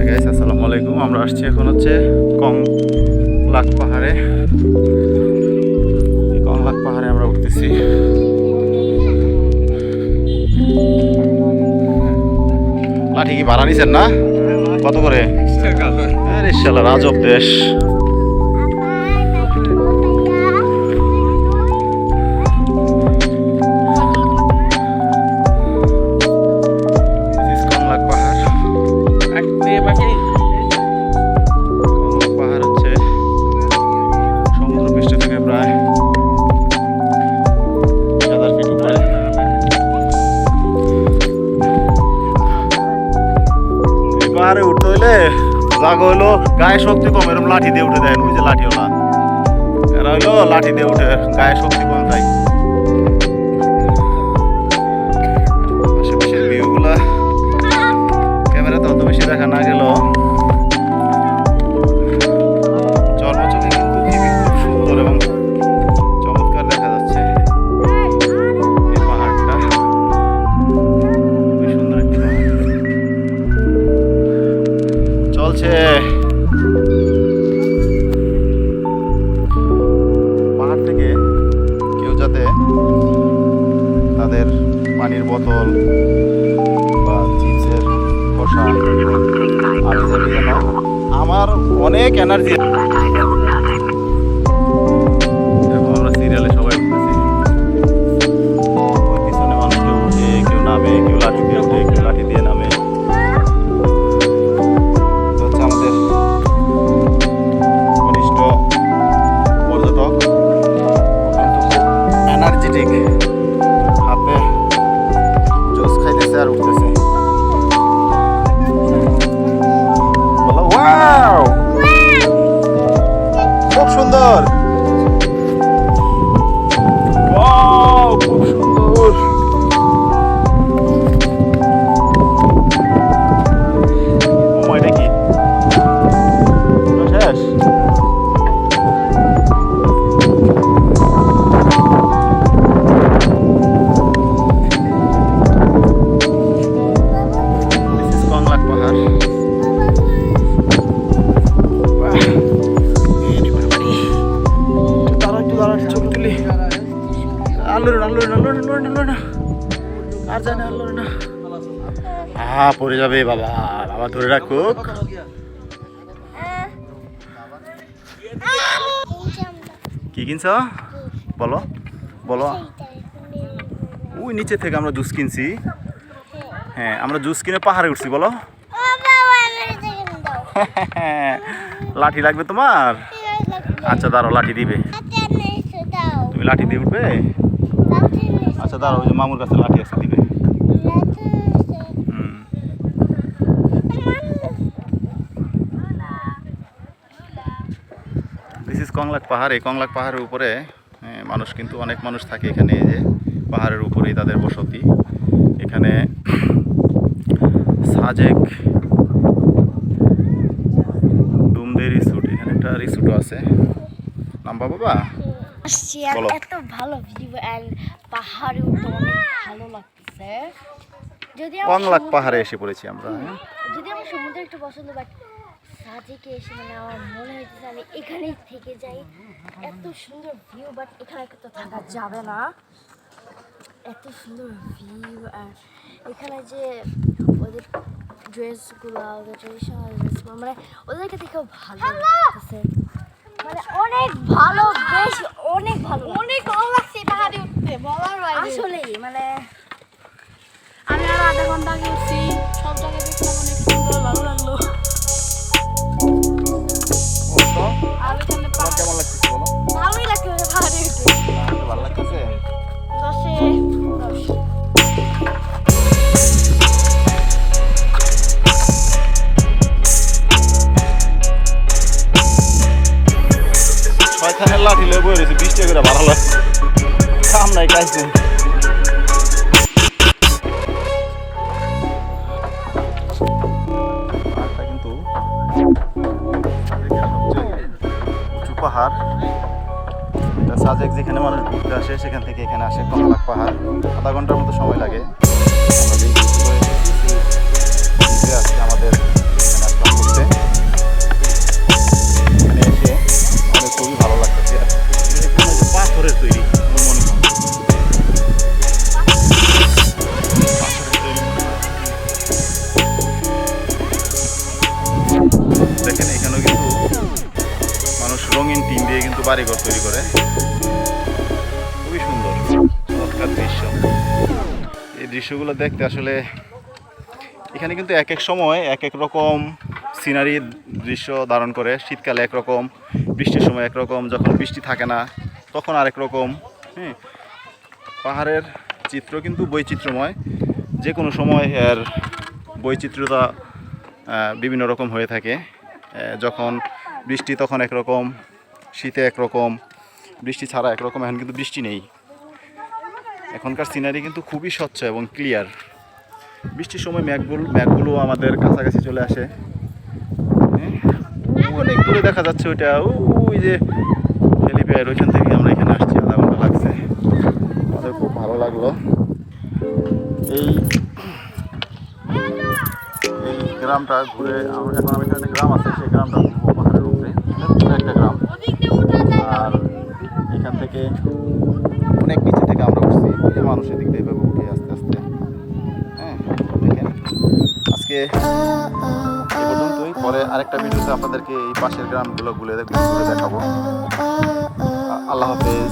Guys আসসালামু আলাইকুম। আমরা আসছি এখন হচ্ছে কংলাক পাহাড়ে। কংলাক পাহাড়ে আমরা উঠতেছি। লাঠি কি ভাড়া নিছেন না? কত করে? ইনশাআল্লাহ রাজব দেশ। পাহাড়ে উঠতে হইলে জাগো হইলো গায়ে শক্তি কম, এরকম লাঠি দিয়ে উঠে দেয়। ওই যে লাঠিওয়ালা এরা হইলো লাঠি দিয়ে উঠে, গায়ে শক্তি কম যায়। আশেপাশের ভিউগুলা ক্যামেরাতে অত বেশি দেখা না গেল, চর্মচোখে কিন্তু খুব সুন্দর এবং চমৎকার দেখা যাচ্ছে এই পাহাড়টা। খুবই সুন্দর একটি পাহাড়। চলছে পাহাড় থেকে কেউ যাতে তাদের পানির বোতল বা চিপসের খোসা আমি যাবিয়ে না, আমার অনেক এনার্জি। আমরা সিরিয়ালে সবাই উঠতেছি, ওই পিছনে মানুষ কেউ উঠে, কেউ নামে, কেউ লাঠি দিয়ে উঠে, কেউ লাঠি দিয়ে নামে। আমাদের ঘনিষ্ঠ পর্যটক এনার্জেটিক, হাতে জুস খাইতেছে আর উঠতেছে। বলো ওয়াও, খুব সুন্দর, ওয়াও খুব সুন্দর। এটা কি শেষ? কংলাক পাহাড়। দাঁড়া ছবি তুলি। আর জানে আল্লোরে না, পড়ে যাবে বাবা, বাবা ধরে রাখুক। কি কিনছ বলো বলো? ওই নিচে থেকে আমরা জুস কিনছি। হ্যাঁ, আমরা জুস কিনে পাহাড়ে উঠছি। বলো লাঠি লাগবে তোমার? আচ্ছা দাঁড়াও, লাঠি দিবে। তুমি লাঠি দিয়ে উঠবে? আচ্ছা দাঁড়াও, ওই যে মামুর কাছে লাঠি আছে, দিবে। দিস ইজ কংলাক পাহাড়। এই কংলাক পাহাড়ের উপরে মানুষ কিন্তু অনেক মানুষ থাকে এখানে। এই যে পাহাড়ের উপরেই তাদের বসতি। এখানে সাজেক ডুমদে রিসোর্ট, এখানে একটা রিসোর্টও আছে। নাম্বা বাবা এত ভালো ভিউ এন্ড পাহাড়ে উঠতে অনেক ভালো লাগতেছে। যদি কংলাক পাহাড়ে এসে পড়েছি আমরা। যদি আমার সমুদ্র একটু পছন্দ, বাট সাজেকে এসে মানে আমার মনে হইতেছে আমি এখানেই থেকে যাই। এত সুন্দর ভিউ, বাট এখানে তো থাকা যাবে না। এত সুন্দর ভিউ, আর এখানে যে ওদের ড্রেসগুলো, ওদের ট্রেডিশনাল ড্রেসগুলো, মানে ওদেরকে দেখেও ভালো লাগতেছে। মানে অনেক ভালো, বেশ অনেক ভালো, অনেক ভালো লাগছে পাহাড়ে উঠতে, বলার বাইরে। আসলেই মানে আমি আর আধা ঘন্টা আগে উঠছি, সব জায়গায় দেখলাম, অনেক সুন্দর, ভালো লাগলো। আর এখানে কেমন লাগতেছে বলো? ভালোই লাগছে পাহাড়ে উঠতে। ভালো লাগতেছে। 10-এ 10। শয়তানের লাঠি লয়ে বই রয়েছে, 20 টাকা করে ভাড়া লাগে। কাম নাই কাইছে। পাহাড়টা কিন্তু উঁচু পাহাড়। এটা সাজেক, যেখানে মানুষ ঘুরতে আসে সেখান থেকে এখানে আসে কংলাক পাহাড়। আধা ঘন্টার মতো সময় লাগে। আমরা আছে দেখেন এখানেও কিন্তু মানুষ রঙিন টিন দিয়ে কিন্তু বাড়িঘর তৈরি করে। খুবই সুন্দর চমৎকার দৃশ্য। এই দৃশ্যগুলো দেখতে আসলে এখানে কিন্তু এক এক সময় এক এক রকম সিনারি দৃশ্য ধারণ করে। শীতকালে একরকম, বৃষ্টির সময় একরকম, যখন বৃষ্টি থাকে না তখন আরেক রকম। হ্যাঁ, পাহাড়ের চিত্র কিন্তু বৈচিত্র্যময়, যে কোনো সময় এর বৈচিত্র্যতা বিভিন্ন রকম হয়ে থাকে। যখন বৃষ্টি তখন একরকম, শীতে একরকম, বৃষ্টি ছাড়া একরকম। এখন কিন্তু বৃষ্টি নেই, এখনকার সিনারি কিন্তু খুবই স্বচ্ছ এবং ক্লিয়ার। বৃষ্টির সময় মেঘগুলো আমাদের কাছাকাছি চলে আসে। অনেক দূরে দেখা যাচ্ছে ওইটা, ওই যে হেলিপ্যাড, ওইখান থেকে আমরা এখানে আসছি, আধা ঘন্টা লাগছে। আমাদের খুব ভালো লাগলো। এই গ্রামটা ঘুরে এখন আমি এখানে গ্রাম আছে, সেই গ্রামটা ঘুরবো পাহাড়ের উপরে, একটা গ্রাম। আর এখান থেকে অনেক নিচে থেকে আমরা উঠছি, যে মানুষের দিক দিয়ে এভাবে উঠে আস্তে আস্তে। হ্যাঁ, দেখেন আজকে এ পর্যন্তই। পরে আরেকটা ভিডিওতে আপনাদেরকে এই পাশের গ্রামগুলো ঘুরে দেখাবো। আল্লাহ হাফেজ।